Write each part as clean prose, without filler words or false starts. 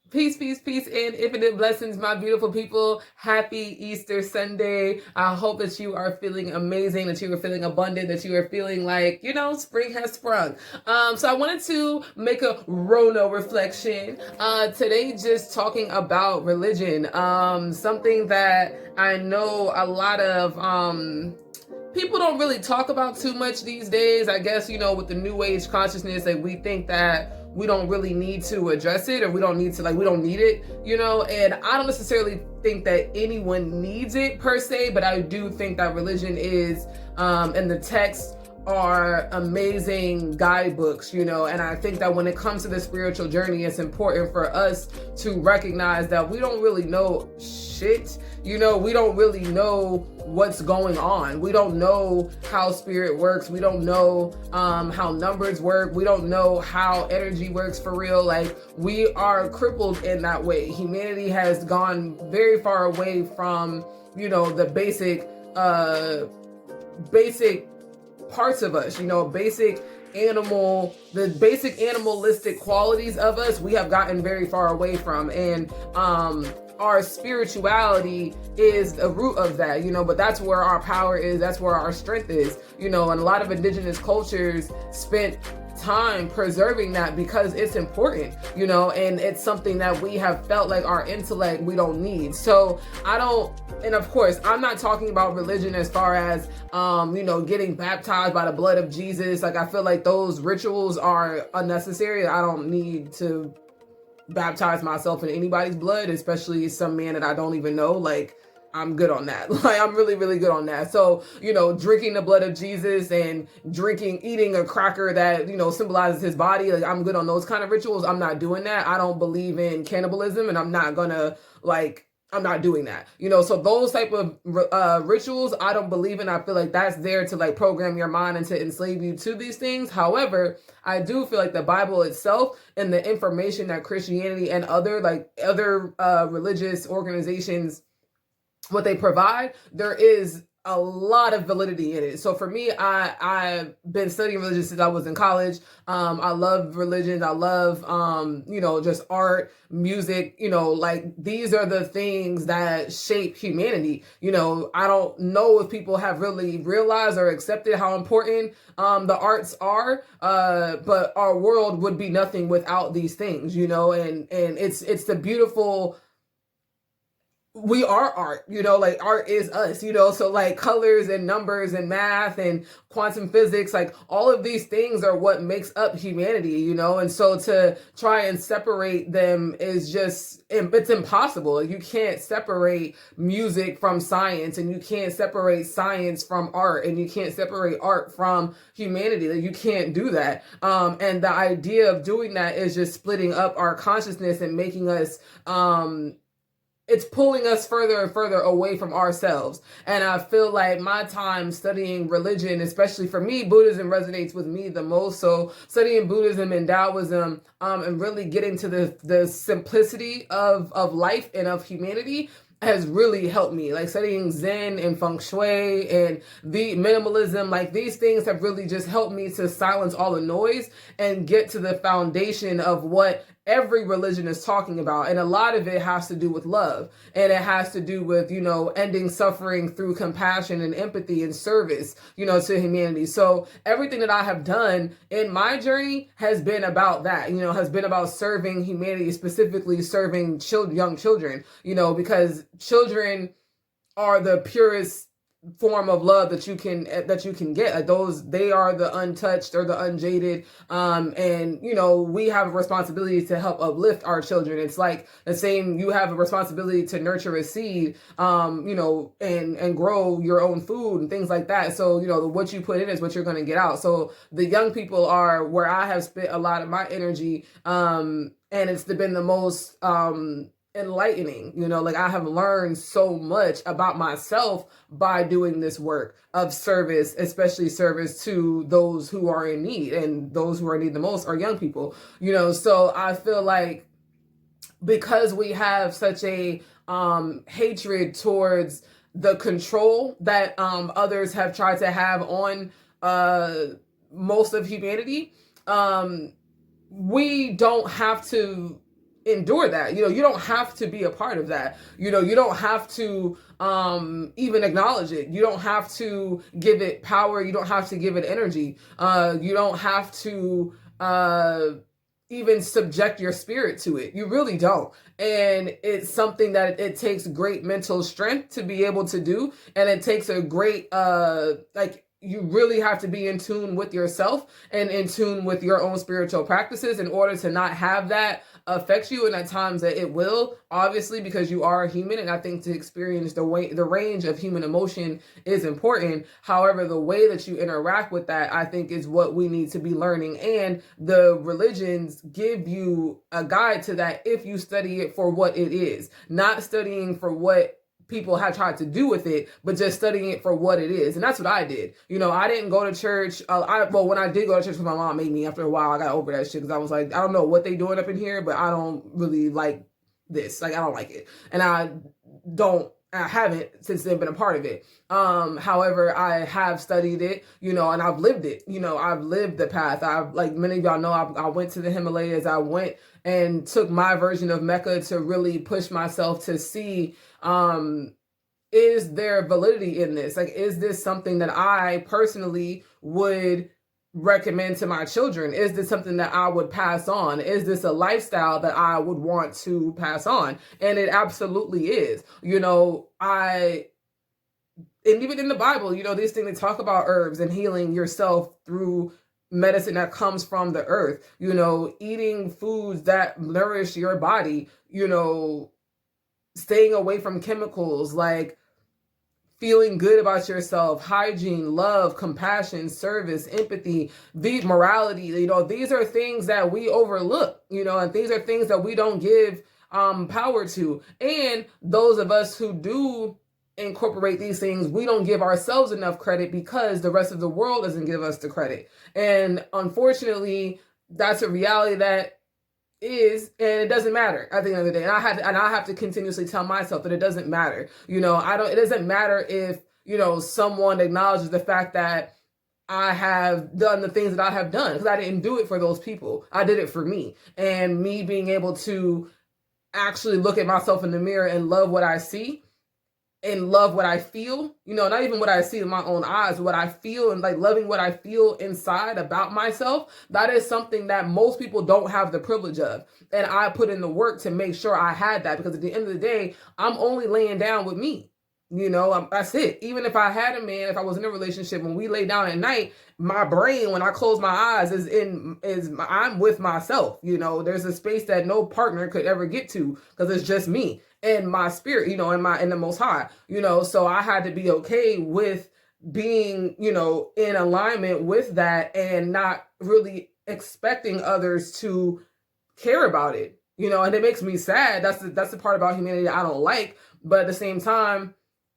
Peace, peace, peace, and infinite blessings, my beautiful people. Happy Easter Sunday. I hope that you are feeling amazing, that you are feeling abundant, that you are feeling like, spring has sprung. So I wanted to make a Rona reflection. Today, just talking about religion. Something that I know a lot of people don't really talk about too much these days. I guess, with the new age consciousness, that we think that we don't really need to address it, or we don't need to, we don't need it, and I don't necessarily think that anyone needs it per se, but I do think that religion is, and the text are amazing guidebooks, and I think that when it comes to the spiritual journey, it's important for us to recognize that we don't really know shit. We don't really know what's going on. We don't know how spirit works. We don't know how numbers work. We don't know how energy works for real. We are crippled in that way. Humanity has gone very far away from, the basic parts of us, the basic animalistic qualities of us. We have gotten very far away from, and our spirituality is the root of that, but that's where our power is, that's where our strength is, and a lot of indigenous cultures spent time preserving that because it's important, and it's something that we have felt like our intellect we don't need. So and of course, I'm not talking about religion as far as, getting baptized by the blood of Jesus. I feel like those rituals are unnecessary. I don't need to baptize myself in anybody's blood, especially some man that I don't even know. I'm good on that. I'm really, really good on that. So, drinking the blood of Jesus and eating a cracker that, symbolizes his body, I'm good on those kind of rituals. I'm not doing that. I don't believe in cannibalism, and I'm not gonna, I'm not doing that, so those type of rituals I don't believe in. I feel like that's there to program your mind and to enslave you to these things. However, I do feel like the Bible itself and the information that Christianity and other religious organizations, what they provide, there is a lot of validity in it. So for me, I've been studying religion since I was in college. I love religion. I love, just art, music, these are the things that shape humanity. I don't know if people have really realized or accepted how important the arts are, but our world would be nothing without these things, and it's the beautiful, we are art, art is us, so colors and numbers and math and quantum physics, all of these things are what makes up humanity, and so to try and separate them is just, it's impossible. You can't separate music from science, and you can't separate science from art, and you can't separate art from humanity. You can't do that. And the idea of doing that is just splitting up our consciousness and making us, it's pulling us further and further away from ourselves. And I feel like my time studying religion, especially for me, Buddhism resonates with me the most. So studying Buddhism and Taoism, and really getting to the simplicity of life and of humanity has really helped me. Studying Zen and Feng Shui and the minimalism, these things have really just helped me to silence all the noise and get to the foundation of what every religion is talking about. And a lot of it has to do with love, and it has to do with, ending suffering through compassion and empathy and service, to humanity. So everything that I have done in my journey has been about that, has been about serving humanity, specifically serving young children, because children are the purest form of love that you can get. They are the untouched or the unjaded, and we have a responsibility to help uplift our children. It's like the same, you have a responsibility to nurture a seed, and grow your own food and things like that. So what you put in is what you're going to get out. So the young people are where I have spent a lot of my energy, and it's been the most enlightening. I have learned so much about myself by doing this work of service, especially service to those who are in need, and those who are in need the most are young people. So I feel like because we have such a hatred towards the control that others have tried to have on most of humanity, we don't have to endure that. You know, you don't have to be a part of that. You know, you don't have to even acknowledge it. You don't have to give it power. You don't have to give it energy. You don't have to even subject your spirit to it. You really don't. And it's something that it takes great mental strength to be able to do. And it takes a great, you really have to be in tune with yourself and in tune with your own spiritual practices in order to not have that affect you. And at times that it will, obviously, because you are a human. And I think to experience the range of human emotion is important. However, the way that you interact with that, I think, is what we need to be learning. And the religions give you a guide to that if you study it for what it is, not studying for what people have tried to do with it, but just studying it for what it is. And that's what I did. You know, I didn't go to church. When I did go to church, because my mom made me, after a while, I got over that shit, because I was like, I don't know what they doing up in here, but I don't really like this. Like, I don't like it. And I haven't since then been a part of it. However, I have studied it, you know, and I've lived it. You know, I've lived the path. Like many of y'all know, I went to the Himalayas. I went and took my version of Mecca to really push myself to see, is there validity in this? Like, is this something that I personally would recommend to my children? Is this something that I would pass on? Is this a lifestyle that I would want to pass on? And it absolutely is. You know, and even in the Bible, you know, these things, they talk about herbs and healing yourself through medicine that comes from the earth, you know, eating foods that nourish your body, you know, staying away from chemicals, like feeling good about yourself, hygiene, love, compassion, service, empathy, morality. You know, these are things that we overlook, you know, and these are things that we don't give power to. And those of us who do incorporate these things, we don't give ourselves enough credit because the rest of the world doesn't give us the credit. And unfortunately, that's a reality that is, and it doesn't matter at the end of the day. And I have to continuously tell myself that it doesn't matter. You know, it doesn't matter if, you know, someone acknowledges the fact that I have done the things that I have done, because I didn't do it for those people. I did it for me. And me being able to actually look at myself in the mirror and love what I see and love what I feel, you know, not even what I see in my own eyes, what I feel, and like loving what I feel inside about myself. That is something that most people don't have the privilege of. And I put in the work to make sure I had that, because at the end of the day, I'm only laying down with me. You know, that's it. Even if I had a man, if I was in a relationship, when we lay down at night, my brain, when I close my eyes, I'm with myself. You know, there's a space that no partner could ever get to, because it's just me and my spirit, you know, in the Most High, you know. So I had to be okay with being, you know, in alignment with that, and not really expecting others to care about it, you know. And it makes me sad. That's the part about humanity I don't like. But at the same time,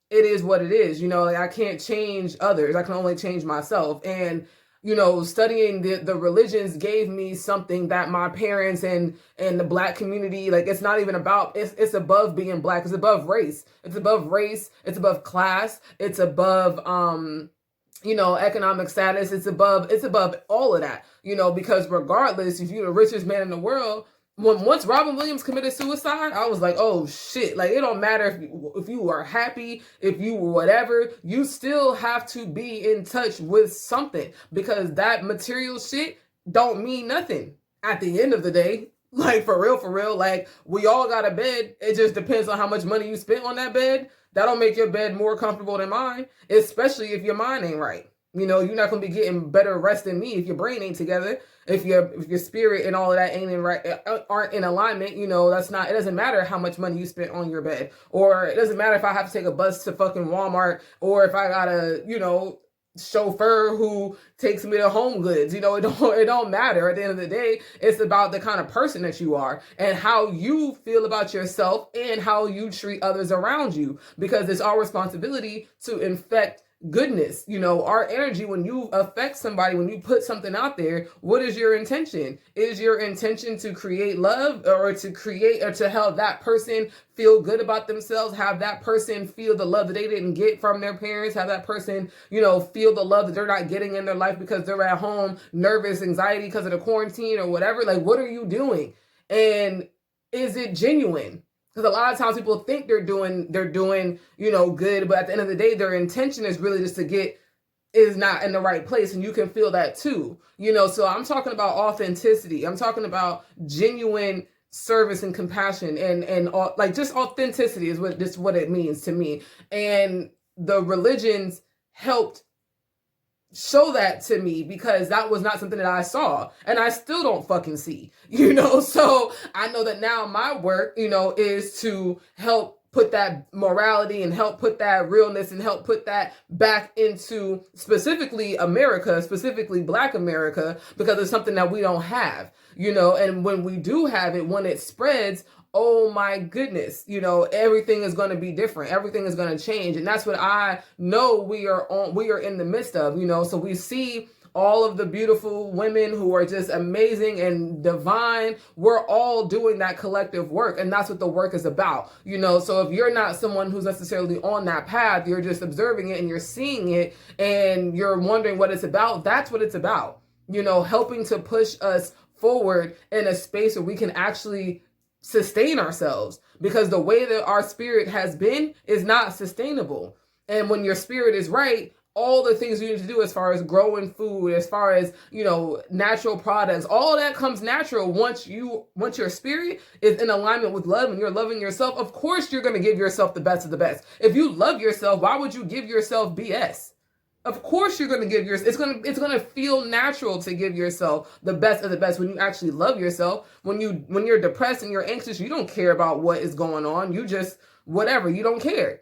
it is what it is, you know. Like, I can't change others. I can only change myself. And, you know, studying the religions gave me something that my parents and the Black community, like, it's not even about, it's above being Black. It's above race. It's above race. It's above class. It's above, you know, economic status. It's above all of that, you know, because regardless, if you're the richest man in the world, once Robin Williams committed suicide, I was like, oh shit, like, it don't matter if you are happy, if you were whatever, you still have to be in touch with something, because that material shit don't mean nothing at the end of the day. Like, for real, like, we all got a bed. It just depends on how much money you spent on that bed. That'll make your bed more comfortable than mine, especially if your mind ain't right. You know, you're not going to be getting better rest than me if your brain ain't together. If your spirit and all of that aren't in alignment, you know, it doesn't matter how much money you spent on your bed, or it doesn't matter if I have to take a bus to fucking Walmart, or if I got a, you know, chauffeur who takes me to Home Goods. You know, it don't matter. At the end of the day, it's about the kind of person that you are and how you feel about yourself and how you treat others around you, because it's our responsibility to infect goodness. You know, our energy, when you affect somebody, when you put something out there, what is your intention? Is your intention to create love, or to help that person feel good about themselves, have that person feel the love that they didn't get from their parents, have that person, you know, feel the love that they're not getting in their life because they're at home, nervous, anxiety because of the quarantine or whatever? Like, what are you doing? And is it genuine? Because a lot of times people think they're doing, good, but at the end of the day, their intention is really just to get is not in the right place, and you can feel that too. So I'm talking about authenticity. I'm talking about genuine service and compassion and like just authenticity is what it means to me. And the religions helped show that to me, because that was not something that I saw, and I still don't fucking see, so I know that now my work, is to help put that morality and help put that realness and help put that back into specifically America, specifically Black America, because it's something that we don't have, and when we do have it, when it spreads, oh my goodness, everything is going to be different. Everything is going to change. And that's what I know we are in the midst of, so we see all of the beautiful women who are just amazing and divine. We're all doing that collective work. And that's what the work is about, so if you're not someone who's necessarily on that path, you're just observing it and you're seeing it and you're wondering what it's about. That's what it's about, helping to push us forward in a space where we can actually sustain ourselves, because the way that our spirit has been is not sustainable. And when your spirit is right, all the things you need to do as far as growing food, as far as, natural products, all that comes natural once your spirit is in alignment with love and you're loving yourself. Of course, you're going to give yourself the best of the best. If you love yourself, why would you give yourself BS? Of course you're going to give yourself, it's going to feel natural to give yourself the best of the best when you actually love yourself. When you're depressed and you're anxious, you don't care about what is going on. You just, whatever, you don't care.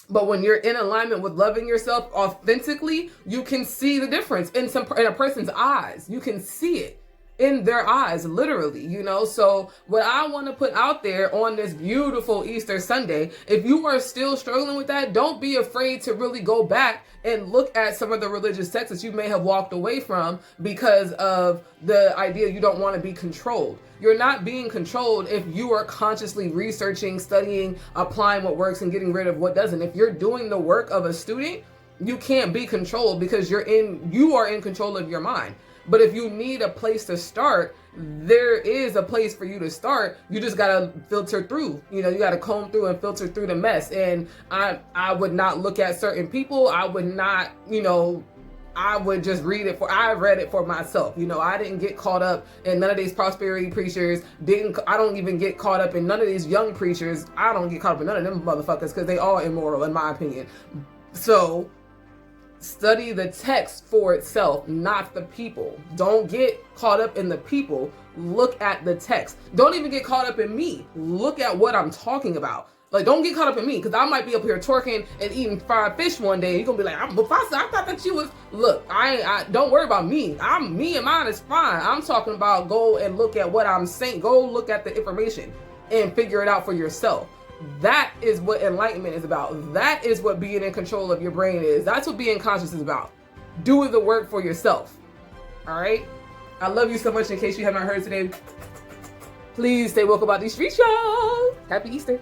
But when you're in alignment with loving yourself authentically, you can see the difference in a person's eyes. You can see it in their eyes, literally, So what I want to put out there on this beautiful Easter Sunday, if you are still struggling with that, don't be afraid to really go back and look at some of the religious texts that you may have walked away from because of the idea you don't want to be controlled. You're not being controlled if you are consciously researching, studying, applying what works and getting rid of what doesn't. If you're doing the work of a student, you can't be controlled because you are in control of your mind. But if you need a place to start, there is a place for you to start. You just got to filter through, you got to comb through and filter through the mess. And I would not look at certain people. I would not, I would just I read it for myself. I didn't get caught up in none of these prosperity preachers. I don't even get caught up in none of these young preachers. I don't get caught up in none of them motherfuckers because they all immoral in my opinion. So study the text for itself, not the people. Don't get caught up in the people. Look at the text. Don't even get caught up in me. Look at what I'm talking about. Like, don't get caught up in me, because I might be up here twerking and eating fried fish one day, and you're going to be like, Mufasa, I thought that you was... Look, I don't worry about me. Me and mine is fine. I'm talking about go and look at what I'm saying. Go look at the information and figure it out for yourself. That is what enlightenment is about. That is what being in control of your brain is. That's what being conscious is about. Do the work for yourself. All right? I love you so much. In case you have not heard today, please stay woke about these streets, y'all. Happy Easter.